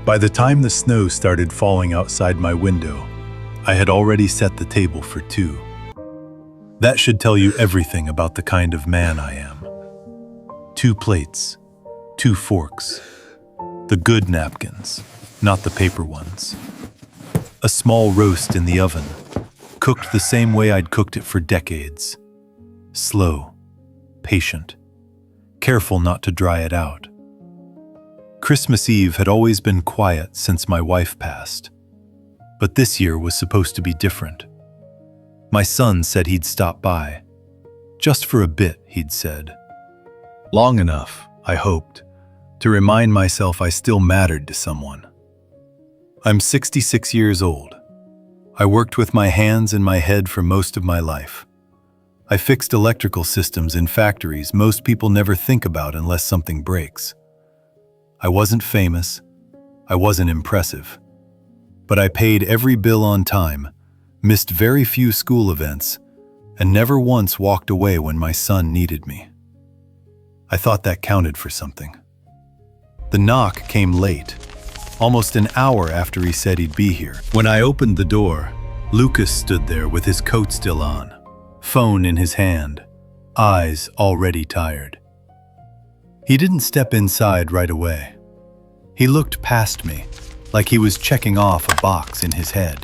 By the time the snow started falling outside my window, I had already set the table for two. That should tell you everything about the kind of man I am. 2 plates, 2 forks, the good napkins, not the paper ones. A small roast in the oven, cooked the same way I'd cooked it for decades. Slow, patient, careful not to dry it out. Christmas Eve had always been quiet since my wife passed, but this year was supposed to be different. My son said he'd stop by. Just for a bit, he'd said. Long enough, I hoped, to remind myself I still mattered to someone. I'm 66 years old. I worked with my hands and my head for most of my life. I fixed electrical systems in factories most people never think about unless something breaks. I wasn't famous, I wasn't impressive, but I paid every bill on time, missed very few school events, and never once walked away when my son needed me. I thought that counted for something. The knock came late, almost an hour after he said he'd be here. When I opened the door, Lucas stood there with his coat still on, phone in his hand, eyes already tired. He didn't step inside right away. He looked past me, like he was checking off a box in his head.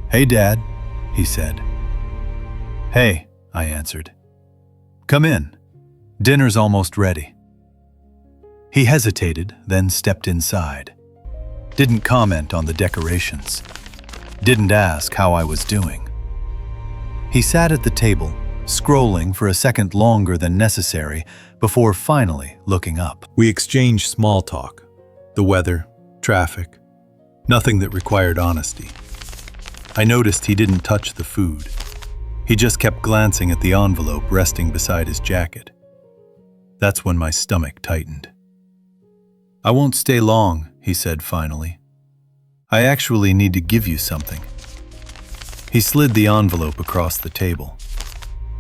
"Hey, Dad," he said. "Hey," I answered. "Come in. Dinner's almost ready." He hesitated, then stepped inside. Didn't comment on the decorations. Didn't ask how I was doing. He sat at the table, scrolling for a second longer than necessary before finally looking up. We exchanged small talk, the weather, traffic, nothing that required honesty. I noticed he didn't touch the food. He just kept glancing at the envelope resting beside his jacket. That's when my stomach tightened. "I won't stay long," he said finally. "I actually need to give you something." He slid the envelope across the table.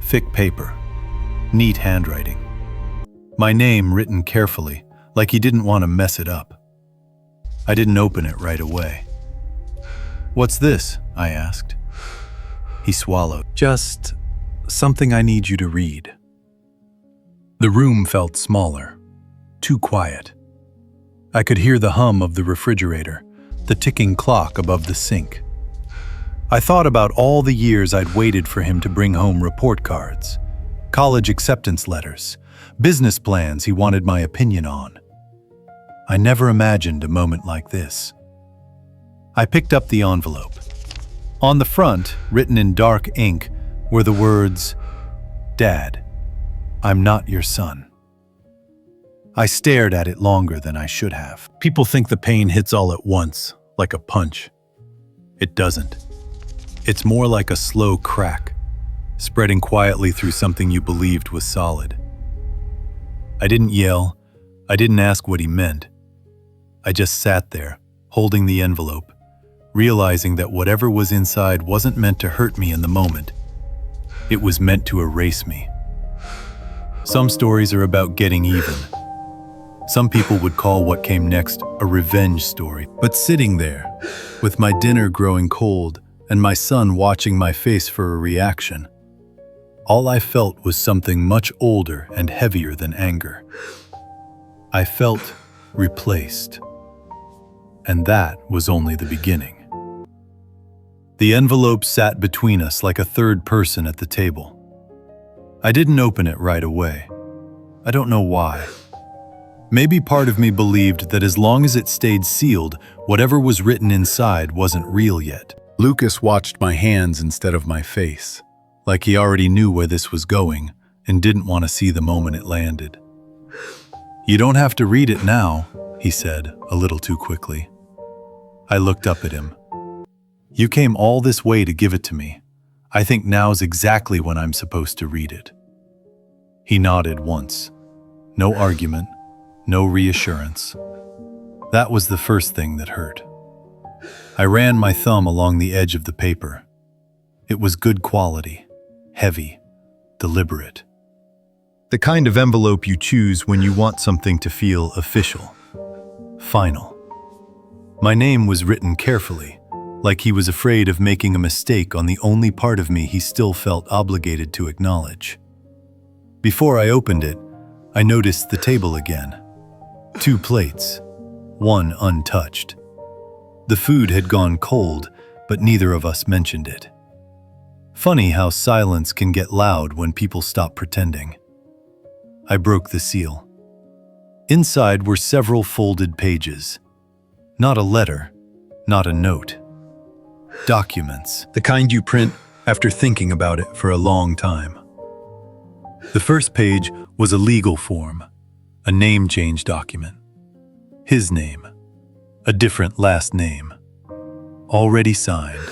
Thick paper, neat handwriting. My name written carefully, like he didn't want to mess it up. I didn't open it right away. "What's this?" I asked. He swallowed. "Just something I need you to read." The room felt smaller, too quiet. I could hear the hum of the refrigerator, the ticking clock above the sink. I thought about all the years I'd waited for him to bring home report cards, college acceptance letters, business plans he wanted my opinion on. I never imagined a moment like this. I picked up the envelope. On the front, written in dark ink, were the words, "Dad, I'm not your son." I stared at it longer than I should have. People think the pain hits all at once, like a punch. It doesn't. It's more like a slow crack, spreading quietly through something you believed was solid. I didn't yell. I didn't ask what he meant. I just sat there, holding the envelope, realizing that whatever was inside wasn't meant to hurt me in the moment. It was meant to erase me. Some stories are about getting even. Some people would call what came next a revenge story. But sitting there, with my dinner growing cold and my son watching my face for a reaction, all I felt was something much older and heavier than anger. I felt replaced. And that was only the beginning. The envelope sat between us like a third person at the table. I didn't open it right away. I don't know why. Maybe part of me believed that as long as it stayed sealed, whatever was written inside wasn't real yet. Lucas watched my hands instead of my face, like he already knew where this was going and didn't want to see the moment it landed. "You don't have to read it now," he said, a little too quickly. I looked up at him. "You came all this way to give it to me. I think now's exactly when I'm supposed to read it." He nodded once. No argument, no reassurance. That was the first thing that hurt. I ran my thumb along the edge of the paper. It was good quality, heavy, deliberate. The kind of envelope you choose when you want something to feel official, final. My name was written carefully, like he was afraid of making a mistake on the only part of me he still felt obligated to acknowledge. Before I opened it, I noticed the table again. 2 plates, 1 untouched. The food had gone cold, but neither of us mentioned it. Funny how silence can get loud when people stop pretending. I broke the seal. Inside were several folded pages. Not a letter, not a note. Documents, the kind you print after thinking about it for a long time. The first page was a legal form, a name change document. His name, a different last name, already signed.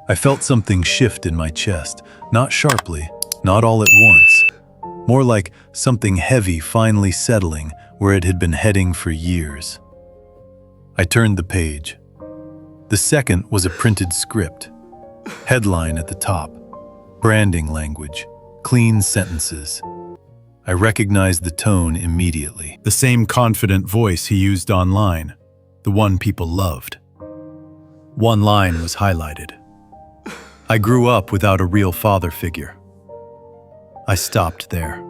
I felt something shift in my chest, not sharply, not all at once. More like something heavy finally settling where it had been heading for years. I turned the page. The second was a printed script. Headline at the top, branding language, clean sentences. I recognized the tone immediately. The same confident voice he used online, the one people loved. One line was highlighted. I grew up without a real father figure. I stopped there.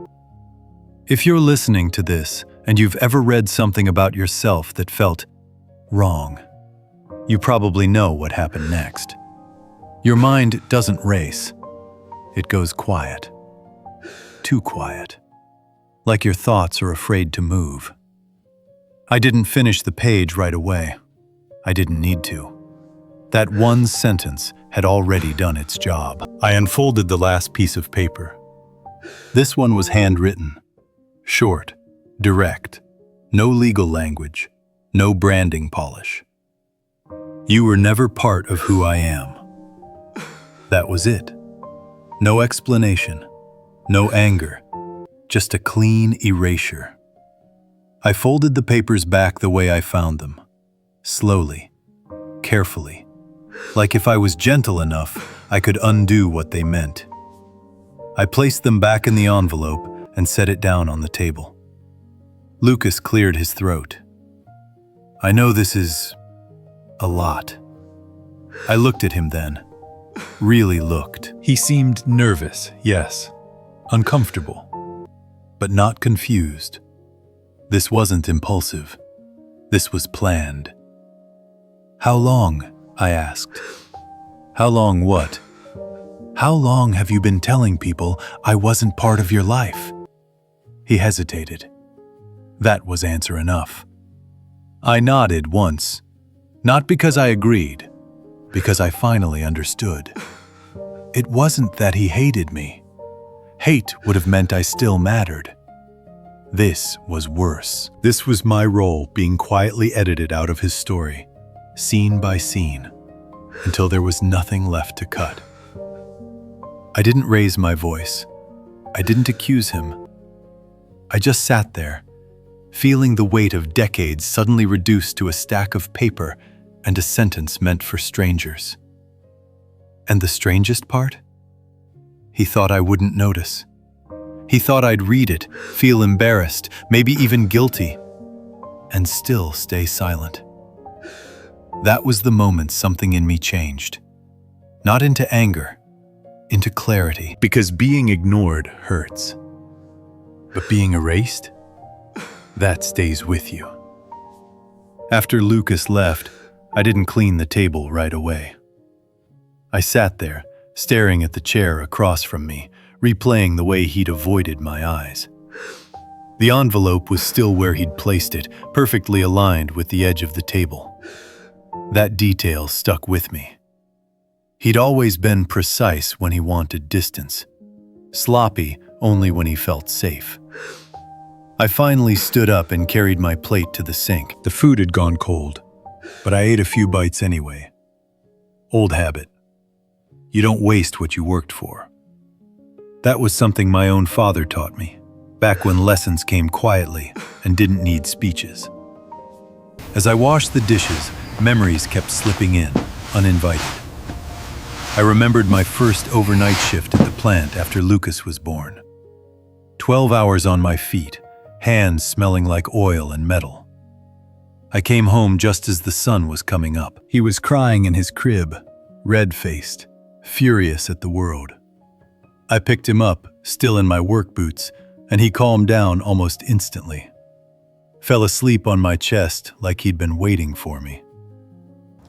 If you're listening to this and you've ever read something about yourself that felt wrong, you probably know what happened next. Your mind doesn't race. It goes quiet. Too quiet. Like your thoughts are afraid to move. I didn't finish the page right away. I didn't need to. That one sentence had already done its job. I unfolded the last piece of paper. This one was handwritten. Short, direct, no legal language, no branding polish. You were never part of who I am. That was it. No explanation, no anger, just a clean erasure. I folded the papers back the way I found them, slowly, carefully, like if I was gentle enough, I could undo what they meant. I placed them back in the envelope and set it down on the table. Lucas cleared his throat. I know this is a lot. I looked at him then, really looked. He seemed nervous, yes, uncomfortable, but not confused. This wasn't impulsive. This was planned. How long? I asked. How long what? How long have you been telling people I wasn't part of your life? He hesitated. That was answer enough. I nodded once, not because I agreed, because I finally understood. It wasn't that he hated me. Hate would have meant I still mattered. This was worse. This was my role being quietly edited out of his story, scene by scene, until there was nothing left to cut. I didn't raise my voice. I didn't accuse him. I just sat there, feeling the weight of decades suddenly reduced to a stack of paper and a sentence meant for strangers. And the strangest part? He thought I wouldn't notice. He thought I'd read it, feel embarrassed, maybe even guilty, and still stay silent. That was the moment something in me changed. Not into anger, into clarity. Because being ignored hurts. But being erased? That stays with you. After Lucas left, I didn't clean the table right away. I sat there, staring at the chair across from me, replaying the way he'd avoided my eyes. The envelope was still where he'd placed it, perfectly aligned with the edge of the table. That detail stuck with me. He'd always been precise when he wanted distance, sloppy only when he felt safe. I finally stood up and carried my plate to the sink. The food had gone cold, but I ate a few bites anyway. Old habit. You don't waste what you worked for. That was something my own father taught me, back when lessons came quietly and didn't need speeches. As I washed the dishes, memories kept slipping in, uninvited. I remembered my first overnight shift at the plant after Lucas was born. 12 hours on my feet, hands smelling like oil and metal. I came home just as the sun was coming up. He was crying in his crib, red-faced, furious at the world. I picked him up, still in my work boots, and he calmed down almost instantly. Fell asleep on my chest like he'd been waiting for me.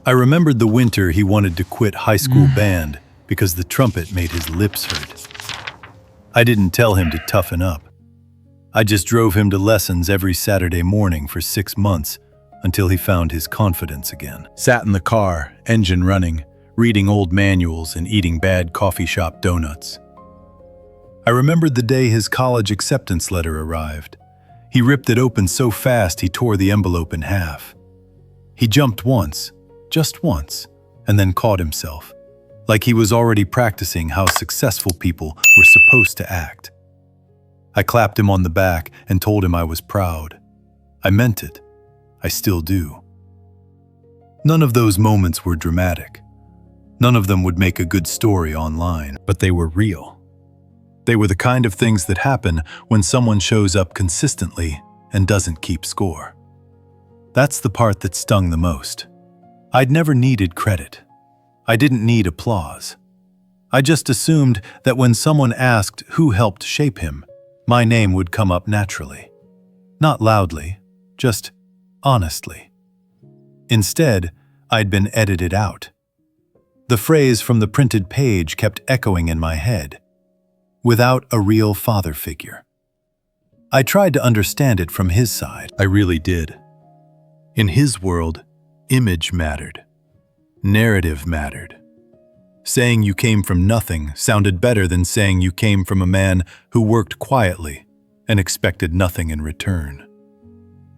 I remembered the winter he wanted to quit high school band because the trumpet made his lips hurt. I didn't tell him to toughen up. I just drove him to lessons every Saturday morning for 6 months until he found his confidence again. Sat in the car, engine running, reading old manuals and eating bad coffee shop donuts. I remembered the day his college acceptance letter arrived. He ripped it open so fast he tore the envelope in half. He jumped once, just once, and then caught himself, like he was already practicing how successful people were supposed to act. I clapped him on the back and told him I was proud. I meant it. I still do. None of those moments were dramatic. None of them would make a good story online, but they were real. They were the kind of things that happen when someone shows up consistently and doesn't keep score. That's the part that stung the most. I'd never needed credit. I didn't need applause. I just assumed that when someone asked who helped shape him, my name would come up naturally. Not loudly, just honestly. Instead, I'd been edited out. The phrase from the printed page kept echoing in my head. Without a real father figure. I tried to understand it from his side. I really did. In his world, image mattered. Narrative mattered. Saying you came from nothing sounded better than saying you came from a man who worked quietly and expected nothing in return.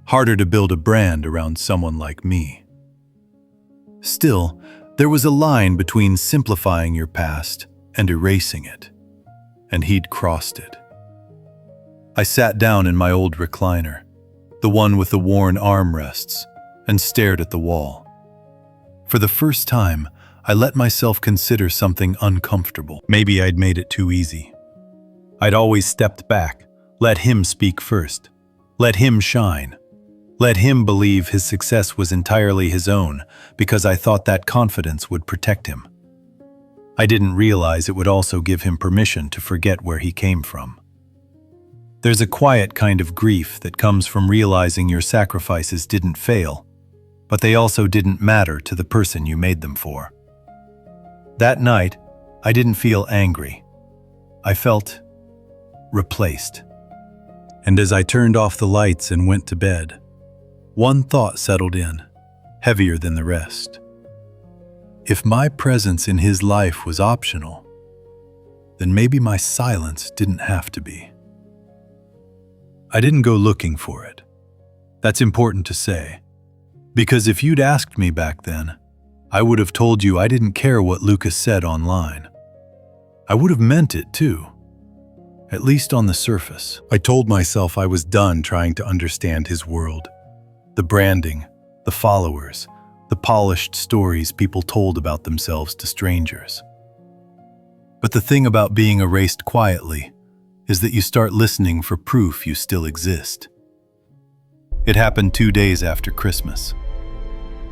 Harder to build a brand around someone like me. Still, there was a line between simplifying your past and erasing it. And he'd crossed it. I sat down in my old recliner, the one with the worn armrests, and stared at the wall. For the first time, I let myself consider something uncomfortable. Maybe I'd made it too easy. I'd always stepped back, let him speak first, let him shine, let him believe his success was entirely his own because I thought that confidence would protect him. I didn't realize it would also give him permission to forget where he came from. There's a quiet kind of grief that comes from realizing your sacrifices didn't fail, but they also didn't matter to the person you made them for. That night, I didn't feel angry. I felt replaced. And as I turned off the lights and went to bed, one thought settled in, heavier than the rest. If my presence in his life was optional, then maybe my silence didn't have to be. I didn't go looking for it. That's important to say, because if you'd asked me back then, I would have told you I didn't care what Lucas said online. I would have meant it too, at least on the surface. I told myself I was done trying to understand his world, the branding, the followers, the polished stories people told about themselves to strangers. But the thing about being erased quietly is that you start listening for proof you still exist. It happened 2 days after Christmas.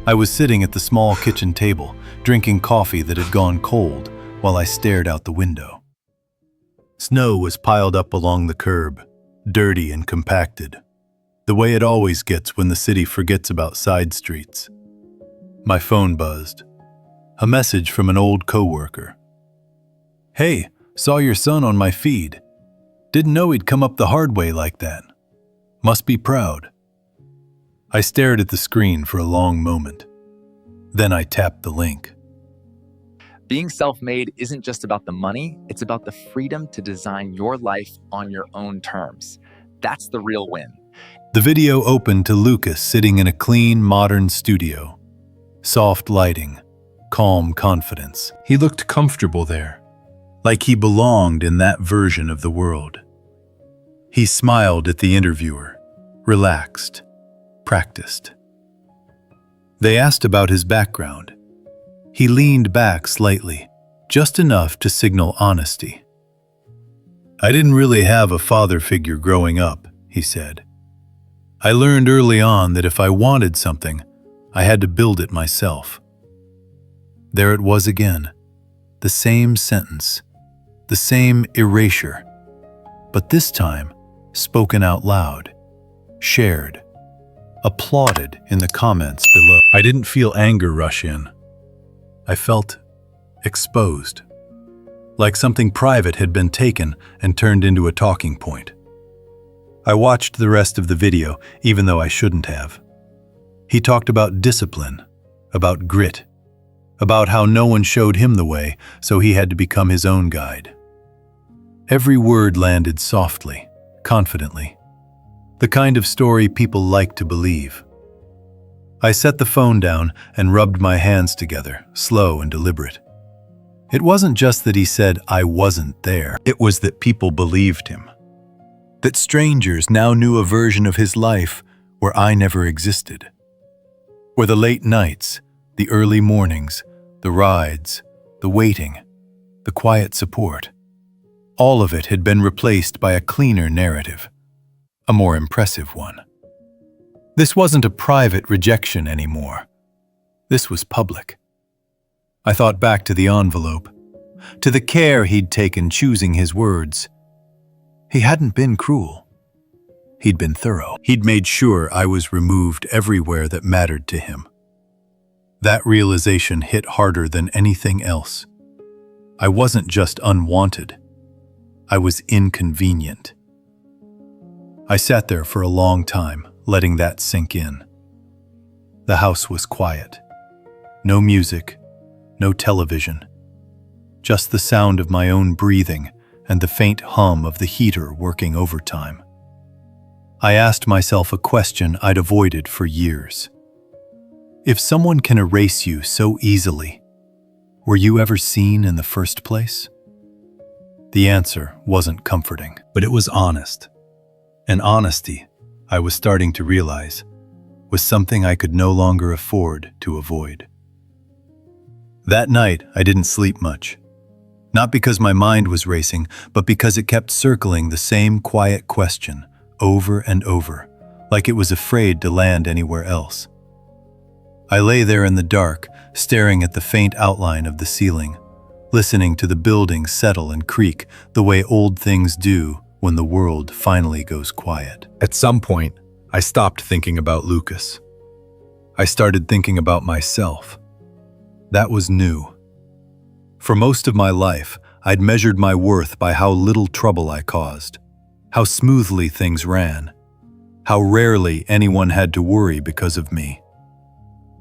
I was sitting at the small kitchen table, drinking coffee that had gone cold while I stared out the window. Snow was piled up along the curb, dirty and compacted, the way it always gets when the city forgets about side streets. My phone buzzed. A message from an old coworker. "Hey, saw your son on my feed. Didn't know he'd come up the hard way like that. Must be proud." I stared at the screen for a long moment. Then I tapped the link. Being self-made isn't just about the money, it's about the freedom to design your life on your own terms. That's the real win. The video opened to Lucas sitting in a clean, modern studio. Soft lighting, calm confidence. He looked comfortable there, like he belonged in that version of the world. He smiled at the interviewer, relaxed, practiced. They asked about his background. He leaned back slightly, just enough to signal honesty. "I didn't really have a father figure growing up," he said. I learned early on that if I wanted something, I had to build it myself. There it was again, the same sentence, the same erasure, but this time spoken out loud, shared, applauded in the comments below. I didn't feel anger rush in. I felt exposed, like something private had been taken and turned into a talking point. I watched the rest of the video, even though I shouldn't have. He talked about discipline, about grit, about how no one showed him the way, so he had to become his own guide. Every word landed softly, confidently, the kind of story people like to believe. I set the phone down and rubbed my hands together, slow and deliberate. It wasn't just that he said I wasn't there, it was that people believed him. That strangers now knew a version of his life where I never existed. Where the late nights, the early mornings, the rides, the waiting, the quiet support, all of it had been replaced by a cleaner narrative, a more impressive one. This wasn't a private rejection anymore. This was public. I thought back to the envelope, to the care he'd taken choosing his words. He hadn't been cruel. He'd been thorough. He'd made sure I was removed everywhere that mattered to him. That realization hit harder than anything else. I wasn't just unwanted. I was inconvenient. I sat there for a long time, letting that sink in. The house was quiet. No music, no television. Just the sound of my own breathing and the faint hum of the heater working overtime. I asked myself a question I'd avoided for years. If someone can erase you so easily, were you ever seen in the first place? The answer wasn't comforting, but it was honest. And honesty, I was starting to realize, was something I could no longer afford to avoid. That night, I didn't sleep much. Not because my mind was racing, but because it kept circling the same quiet question over and over, like it was afraid to land anywhere else. I lay there in the dark, staring at the faint outline of the ceiling, listening to the building settle and creak the way old things do when the world finally goes quiet. At some point, I stopped thinking about Lucas. I started thinking about myself. That was new. For most of my life, I'd measured my worth by how little trouble I caused, how smoothly things ran, how rarely anyone had to worry because of me.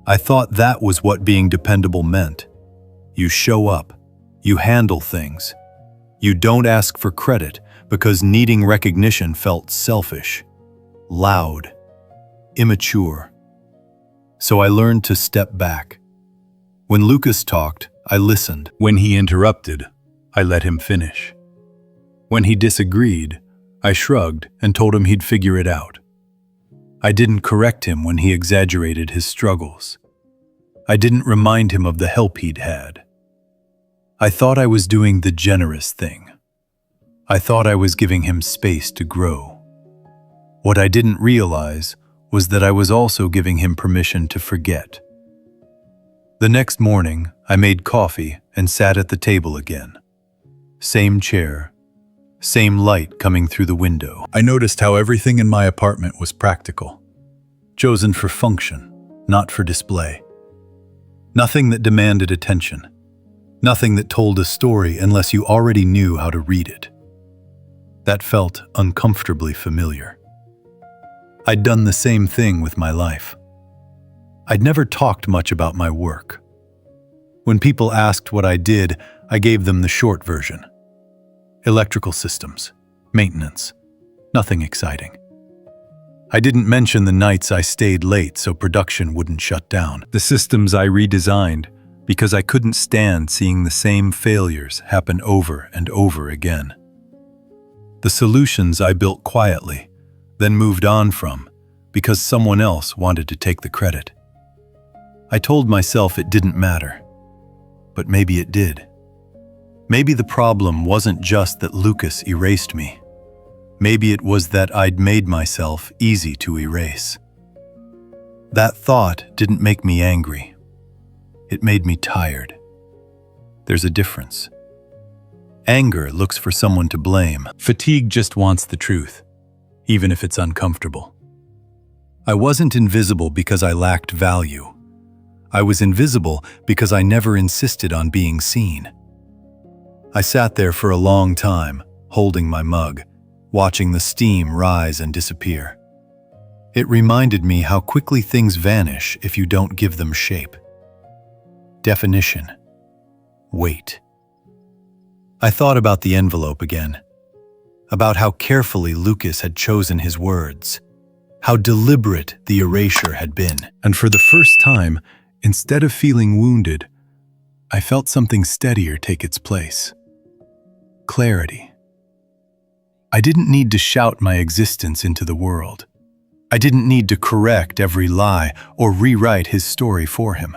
I thought that was what being dependable meant. You show up, you handle things, you don't ask for credit because needing recognition felt selfish, loud, immature. So I learned to step back. When Lucas talked, I listened. When he interrupted, I let him finish. When he disagreed, I shrugged and told him he'd figure it out. I didn't correct him when he exaggerated his struggles. I didn't remind him of the help he'd had. I thought I was doing the generous thing. I thought I was giving him space to grow. What I didn't realize was that I was also giving him permission to forget. The next morning, I made coffee and sat at the table again. Same chair, same light coming through the window. I noticed how everything in my apartment was practical, chosen for function, not for display. Nothing that demanded attention, nothing that told a story unless you already knew how to read it. That felt uncomfortably familiar. I'd done the same thing with my life. I'd never talked much about my work. When people asked what I did, I gave them the short version. Electrical systems, maintenance, nothing exciting. I didn't mention the nights I stayed late so production wouldn't shut down, the systems I redesigned because I couldn't stand seeing the same failures happen over and over again. The solutions I built quietly, then moved on from because someone else wanted to take the credit. I told myself it didn't matter, but maybe it did. Maybe the problem wasn't just that Lucas erased me. Maybe it was that I'd made myself easy to erase. That thought didn't make me angry. It made me tired. There's a difference. Anger looks for someone to blame. Fatigue just wants the truth, even if it's uncomfortable. I wasn't invisible because I lacked value. I was invisible because I never insisted on being seen. I sat there for a long time, holding my mug, watching the steam rise and disappear. It reminded me how quickly things vanish if you don't give them shape. Definition. Weight. I thought about the envelope again, about how carefully Lucas had chosen his words, how deliberate the erasure had been. And for the first time, instead of feeling wounded, I felt something steadier take its place. Clarity. I didn't need to shout my existence into the world. I didn't need to correct every lie or rewrite his story for him.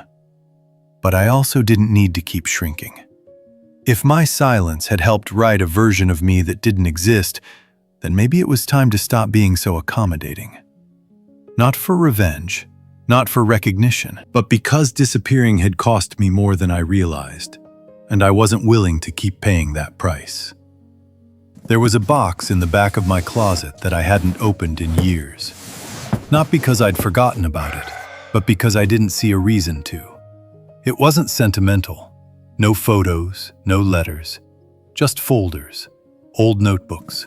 But I also didn't need to keep shrinking. If my silence had helped write a version of me that didn't exist, then maybe it was time to stop being so accommodating. Not for revenge, not for recognition, but because disappearing had cost me more than I realized, and I wasn't willing to keep paying that price. There was a box in the back of my closet that I hadn't opened in years. Not because I'd forgotten about it, but because I didn't see a reason to. It wasn't sentimental. No photos, no letters, just folders, old notebooks,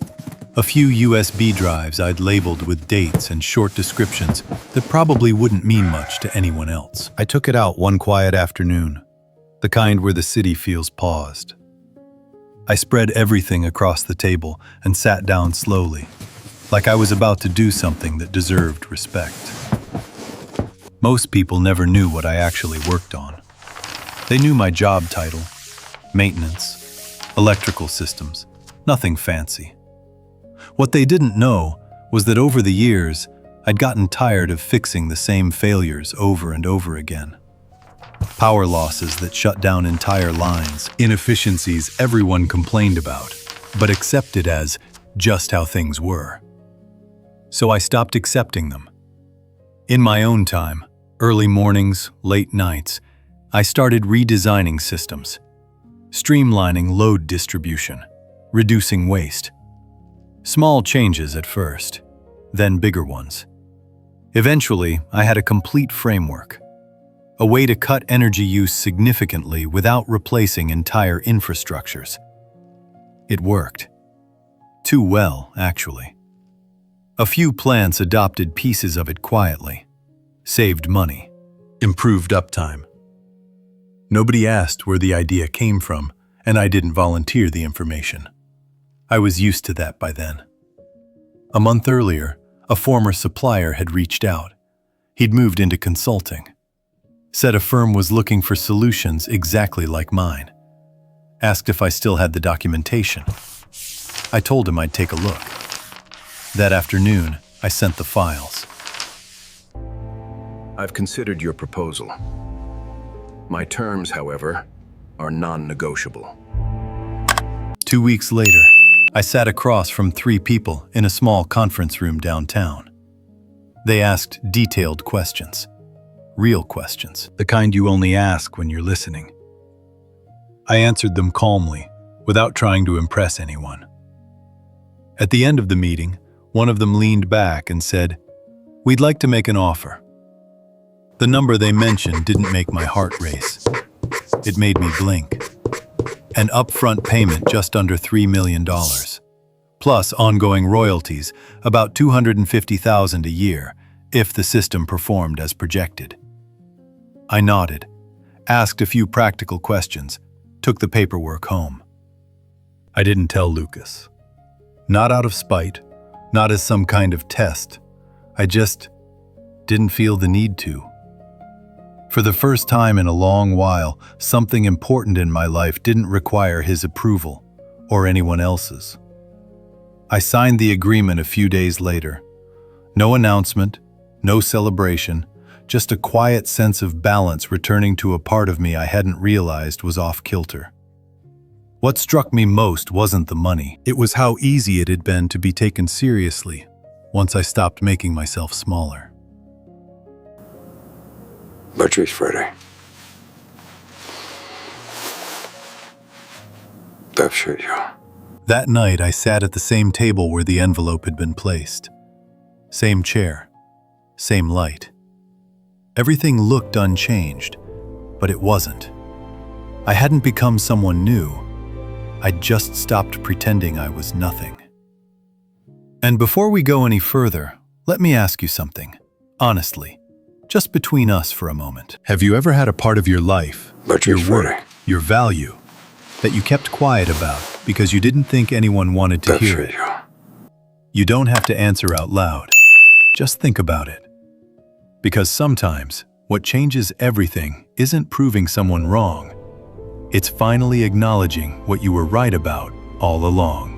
a few USB drives I'd labeled with dates and short descriptions that probably wouldn't mean much to anyone else. I took it out one quiet afternoon, the kind where the city feels paused. I spread everything across the table and sat down slowly, like I was about to do something that deserved respect. Most people never knew what I actually worked on. They knew my job title, maintenance, electrical systems, nothing fancy. What they didn't know was that over the years, I'd gotten tired of fixing the same failures over and over again. Power losses that shut down entire lines, inefficiencies everyone complained about, but accepted as just how things were. So I stopped accepting them. In my own time, early mornings, late nights, I started redesigning systems, streamlining load distribution, reducing waste. Small changes at first, then bigger ones. Eventually, I had a complete framework, a way to cut energy use significantly without replacing entire infrastructures. It worked. Too well, actually. A few plants adopted pieces of it quietly, saved money, improved uptime. Nobody asked where the idea came from, and I didn't volunteer the information. I was used to that by then. A month earlier, a former supplier had reached out. He'd moved into consulting. Said a firm was looking for solutions exactly like mine. Asked if I still had the documentation. I told him I'd take a look. That afternoon, I sent the files. I've considered your proposal. My terms, however, are non-negotiable. 2 weeks later, I sat across from 3 people in a small conference room downtown. They asked detailed questions. Real questions, the kind you only ask when you're listening. I answered them calmly, without trying to impress anyone. At the end of the meeting, one of them leaned back and said, "We'd like to make an offer." The number they mentioned didn't make my heart race. It made me blink. An upfront payment just under $3 million, plus ongoing royalties, about $250,000 a year, if the system performed as projected. I nodded, asked a few practical questions, took the paperwork home. I didn't tell Lucas. Not out of spite, not as some kind of test. I just didn't feel the need to. For the first time in a long while, something important in my life didn't require his approval or anyone else's. I signed the agreement a few days later. No announcement, no celebration, just a quiet sense of balance returning to a part of me I hadn't realized was off kilter. What struck me most wasn't the money. It was how easy it had been to be taken seriously once I stopped making myself smaller. Battery's Friday. That's you. That night, I sat at the same table where the envelope had been placed. Same chair, same light. Everything looked unchanged, but it wasn't. I hadn't become someone new. I'd just stopped pretending I was nothing. And before we go any further, let me ask you something, honestly, just between us for a moment. Have you ever had a part of your life, your work, your value, that you kept quiet about because you didn't think anyone wanted to hear it? You don't have to answer out loud. Just think about it. Because sometimes, what changes everything isn't proving someone wrong. It's finally acknowledging what you were right about all along.